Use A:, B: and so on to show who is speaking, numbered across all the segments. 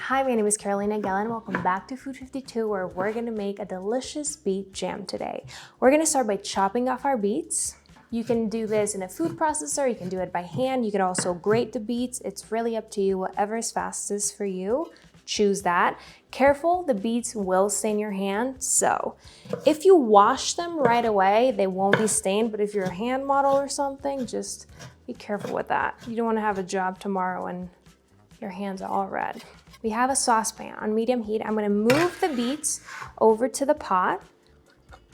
A: Hi, my name is Carolina Gellen. Welcome back to Food 52, where we're gonna make a delicious beet jam today. We're gonna start by chopping off our beets. You can do this in a food processor, you can do it by hand, you can also grate the beets. It's really up to you, whatever is fastest for you, choose that. Careful, the beets will stain your hand, so if you wash them right away, they won't be stained, but if you're a hand model or something, just be careful with that. You don't wanna have a job tomorrow and your hands are all red. We have a saucepan on medium heat. I'm gonna move the beets over to the pot.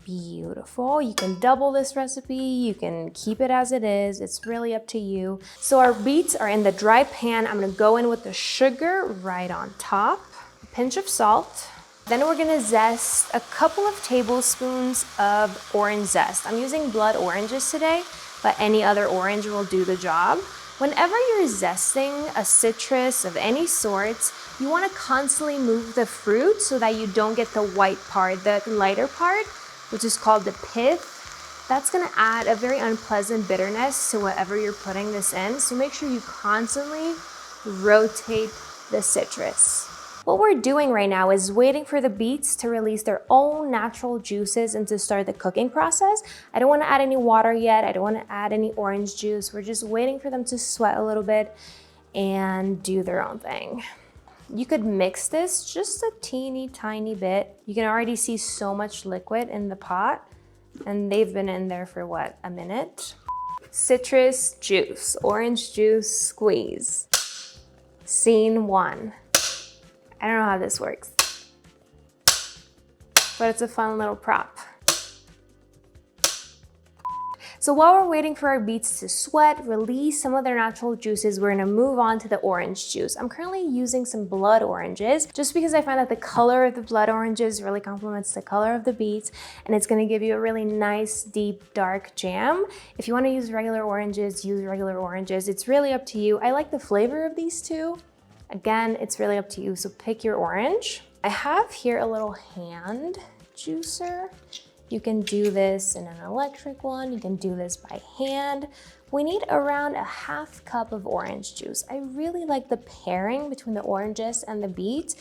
A: Beautiful. You can double this recipe. You can keep it as it is. It's really up to you. So our beets are in the dry pan. I'm gonna go in with the sugar right on top, a pinch of salt. Then we're gonna zest a couple of tablespoons of orange zest. I'm using blood oranges today, but any other orange will do the job. Whenever you're zesting a citrus of any sorts, you want to constantly move the fruit so that you don't get the white part, the lighter part, which is called the pith. That's going to add a very unpleasant bitterness to whatever you're putting this in. So make sure you constantly rotate the citrus. What we're doing right now is waiting for the beets to release their own natural juices and to start the cooking process. I don't want to add any water yet. I don't want to add any orange juice. We're just waiting for them to sweat a little bit and do their own thing. You could mix this just a teeny tiny bit. You can already see so much liquid in the pot, and they've been in there for what, a minute? Citrus juice, orange juice squeeze. Scene one. I don't know how this works, but it's a fun little prop. So while we're waiting for our beets to sweat, release some of their natural juices, we're gonna move on to the orange juice. I'm currently using some blood oranges just because I find that the color of the blood oranges really complements the color of the beets, and it's gonna give you a really nice, deep, dark jam. If you wanna use regular oranges, use regular oranges. It's really up to you. I like the flavor of these two. Again, it's really up to you, so pick your orange. I have here a little hand juicer. You can do this in an electric one, you can do this by hand. We need around a half cup of orange juice. I really like the pairing between the oranges and the beets.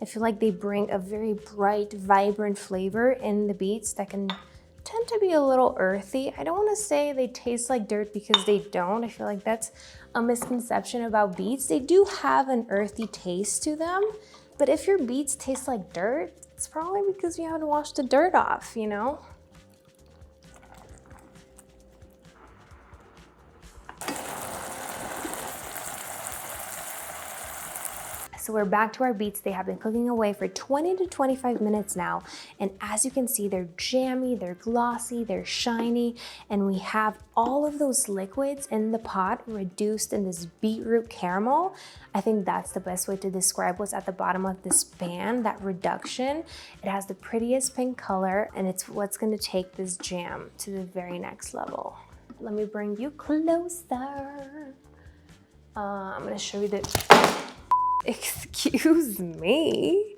A: I feel like they bring a very bright, vibrant flavor in the beets that can tend to be a little earthy. I don't want to say they taste like dirt because they don't. I feel like that's a misconception about beets. They do have an earthy taste to them, but if your beets taste like dirt, it's probably because you haven't washed the dirt off, you know? So we're back to our beets. They have been cooking away for 20 to 25 minutes now. And as you can see, they're jammy, they're glossy, they're shiny, and we have all of those liquids in the pot reduced in this beetroot caramel. I think that's the best way to describe what's at the bottom of this pan, that reduction. It has the prettiest pink color, and it's what's gonna take this jam to the very next level. Let me bring you closer. I'm gonna show you the... Excuse me.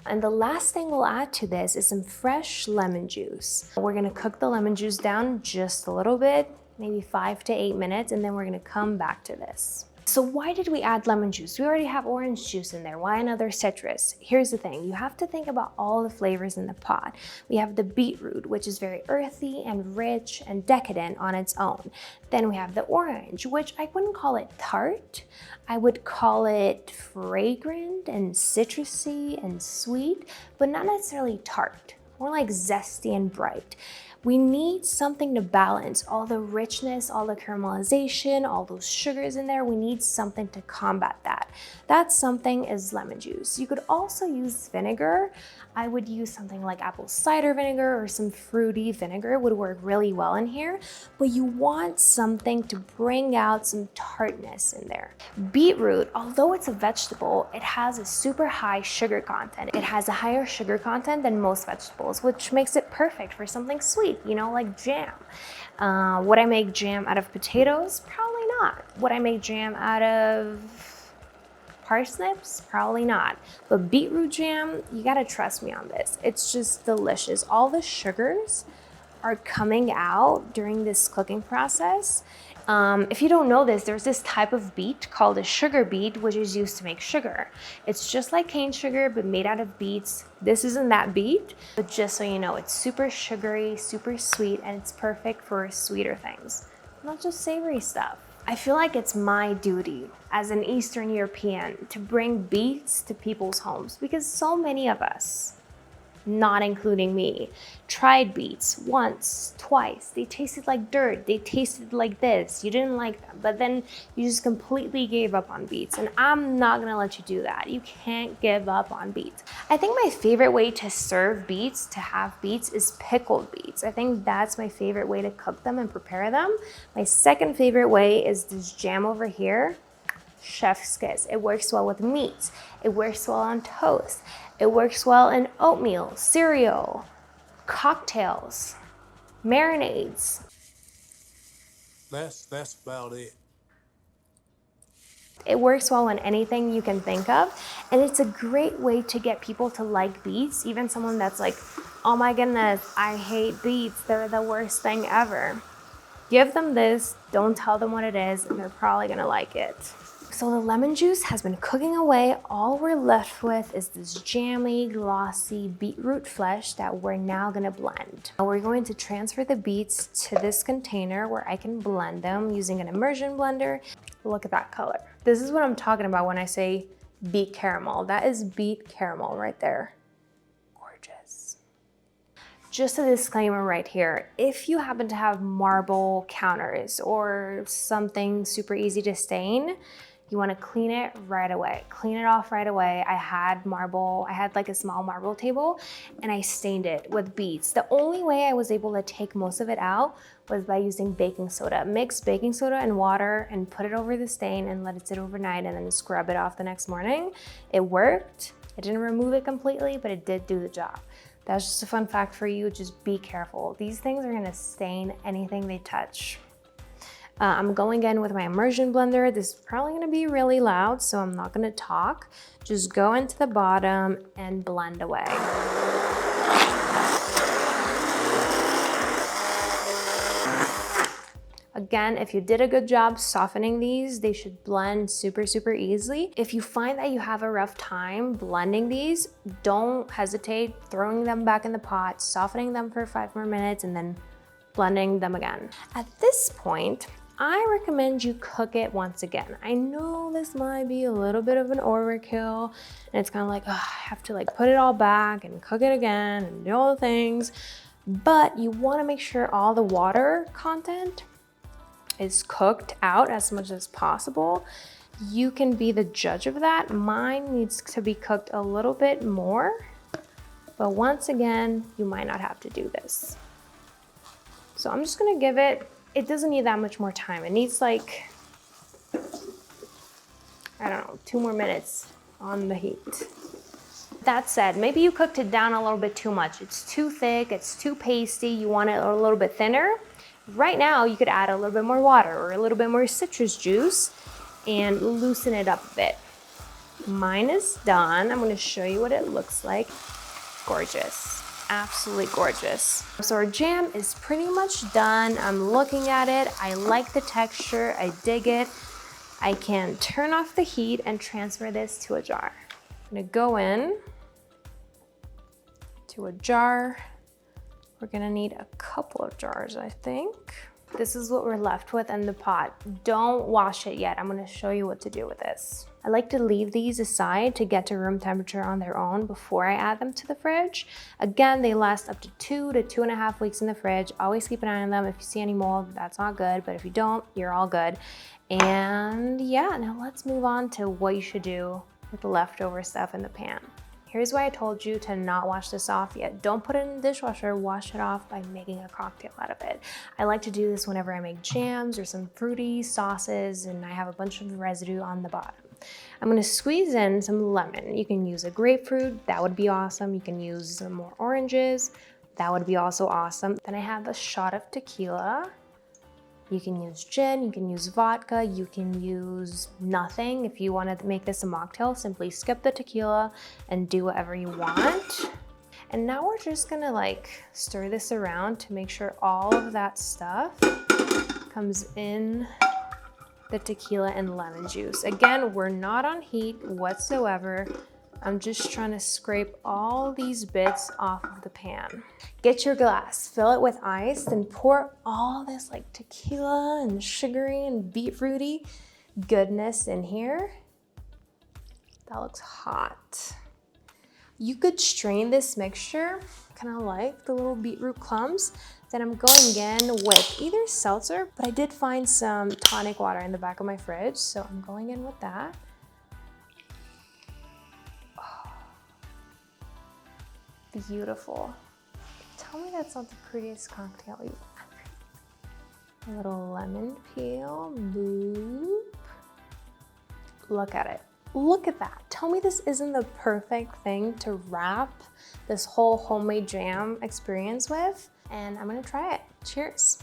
A: And the last thing we'll add to this is some fresh lemon juice. We're gonna cook the lemon juice down just a little bit, maybe 5 to 8 minutes, and then we're gonna come back to this. So why did we add lemon juice? We already have orange juice in there. Why another citrus? Here's the thing. You have to think about all the flavors in the pot. We have the beetroot, which is very earthy and rich and decadent on its own. Then we have the orange, which I wouldn't call it tart. I would call it fragrant and citrusy and sweet, but not necessarily tart. More like zesty and bright. We need something to balance all the richness, all the caramelization, all those sugars in there. We need something to combat that. That something is lemon juice. You could also use vinegar. I would use something like apple cider vinegar or some fruity vinegar. It would work really well in here, but you want something to bring out some tartness in there. Beetroot, although it's a vegetable, it has a super high sugar content. It has a higher sugar content than most vegetables, which makes it perfect for something sweet, you know, like jam. Would I make jam out of potatoes? Probably not. Would I make jam out of parsnips? Probably not. But beetroot jam, you gotta trust me on this. It's just delicious. All the sugars are coming out during this cooking process. If you don't know this, there's this type of beet called a sugar beet, which is used to make sugar. It's just like cane sugar, but made out of beets. This isn't that beet, but just so you know, it's super sugary, super sweet, and it's perfect for sweeter things, not just savory stuff. I feel like it's my duty as an Eastern European to bring beets to people's homes because so many of us, not including me, tried beets once, twice. They tasted like dirt. They tasted like this. You didn't like them, but then you just completely gave up on beets. And I'm not gonna let you do that. You can't give up on beets. I think my favorite way to serve beets, to have beets, is pickled beets. I think that's my favorite way to cook them and prepare them. My second favorite way is this jam over here. Chef's kiss. It works well with meats. It works well on toast. It works well in oatmeal, cereal, cocktails, marinades.
B: That's about it.
A: It works well in anything you can think of, and it's a great way to get people to like beets, even someone that's like, oh my goodness, I hate beets, they're the worst thing ever. Give them this, don't tell them what it is, and they're probably gonna like it. So the lemon juice has been cooking away. All we're left with is this jammy, glossy beetroot flesh that we're now gonna blend. Now we're going to transfer the beets to this container where I can blend them using an immersion blender. Look at that color. This is what I'm talking about when I say beet caramel. That is beet caramel right there. Gorgeous. Just a disclaimer right here. If you happen to have marble counters or something super easy to stain, you want to clean it right away. Clean it off right away. I had like a small marble table and I stained it with beets. The only way I was able to take most of it out was by using baking soda. Mix baking soda and water and put it over the stain and let it sit overnight and then scrub it off the next morning. It worked. I didn't remove it completely, but it did do the job. That's just a fun fact for you. Just be careful. These things are gonna stain anything they touch. I'm going in with my immersion blender. This is probably gonna be really loud, so I'm not gonna talk. Just go into the bottom and blend away. Again, if you did a good job softening these, they should blend super, super easily. If you find that you have a rough time blending these, don't hesitate throwing them back in the pot, softening them for 5 more minutes, and then blending them again. At this point, I recommend you cook it once again. I know this might be a little bit of an overkill, and it's kind of like, oh, I have to like put it all back and cook it again and do all the things, but you wanna make sure all the water content is cooked out as much as possible. You can be the judge of that. Mine needs to be cooked a little bit more, but once again, you might not have to do this. So I'm just gonna give it doesn't need that much more time. It needs like, I don't know, 2 more minutes on the heat. That said, maybe you cooked it down a little bit too much. It's too thick, it's too pasty, you want it a little bit thinner. Right now, you could add a little bit more water or a little bit more citrus juice and loosen it up a bit. Mine is done. I'm gonna show you what it looks like. Gorgeous. Absolutely gorgeous. So our jam is pretty much done. I'm looking at it. I like the texture. I dig it. I can turn off the heat and transfer this to a jar. I'm gonna go in to a jar. We're gonna need a couple of jars, I think. This is what we're left with in the pot. Don't wash it yet. I'm gonna show you what to do with this. I like to leave these aside to get to room temperature on their own before I add them to the fridge. Again, they last up to 2 to 2.5 weeks in the fridge. Always keep an eye on them. If you see any mold, that's not good, but if you don't, you're all good. And yeah, now let's move on to what you should do with the leftover stuff in the pan. Here's why I told you to not wash this off yet. Don't put it in the dishwasher, wash it off by making a cocktail out of it. I like to do this whenever I make jams or some fruity sauces and I have a bunch of residue on the bottom. I'm gonna squeeze in some lemon. You can use a grapefruit, that would be awesome. You can use some more oranges, that would be also awesome. Then I have a shot of tequila. You can use gin, you can use vodka, you can use nothing. If you want to make this a mocktail, simply skip the tequila and do whatever you want. And now we're just gonna like stir this around to make sure all of that stuff comes in the tequila and lemon juice. Again, we're not on heat whatsoever. I'm just trying to scrape all these bits off of the pan. Get your glass, fill it with ice, then pour all this like tequila and sugary and beetrooty goodness in here. That looks hot. You could strain this mixture, kind of like the little beetroot clumps. Then I'm going in with either seltzer, but I did find some tonic water in the back of my fridge, so I'm going in with that. Beautiful. Tell me that's not the prettiest cocktail you've ever. A little lemon peel, boop. Look at it. Look at that. Tell me this isn't the perfect thing to wrap this whole homemade jam experience with. And I'm gonna try it. Cheers.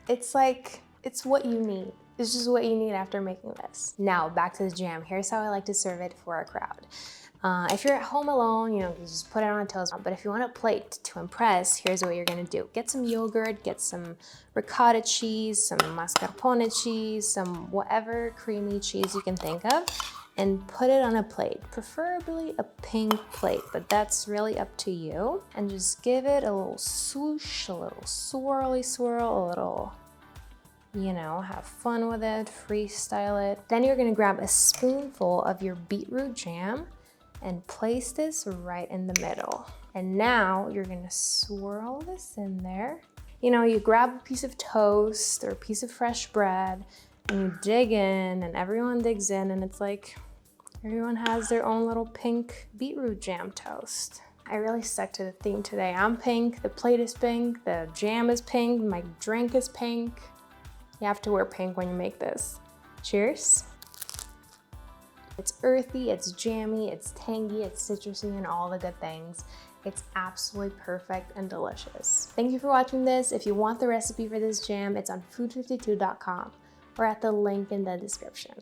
A: It's like, it's what you need. It's just what you need after making this. Now, back to the jam. Here's how I like to serve it for a crowd. If you're at home alone, you just put it on a toast. But if you want a plate to impress, here's what you're gonna do. Get some yogurt, get some ricotta cheese, some mascarpone cheese, some whatever creamy cheese you can think of, and put it on a plate, preferably a pink plate, but that's really up to you. And just give it a little swoosh, a little swirly swirl, a little, have fun with it, freestyle it. Then you're gonna grab a spoonful of your beetroot jam and place this right in the middle. And now you're gonna swirl this in there. You grab a piece of toast or a piece of fresh bread and you dig in, and everyone digs in, and it's like everyone has their own little pink beetroot jam toast. I really stuck to the theme today. I'm pink, the plate is pink, the jam is pink, my drink is pink. You have to wear pink when you make this. Cheers. It's earthy, it's jammy, it's tangy, it's citrusy, and all the good things. It's absolutely perfect and delicious. Thank you for watching this. If you want the recipe for this jam, it's on food52.com or at the link in the description.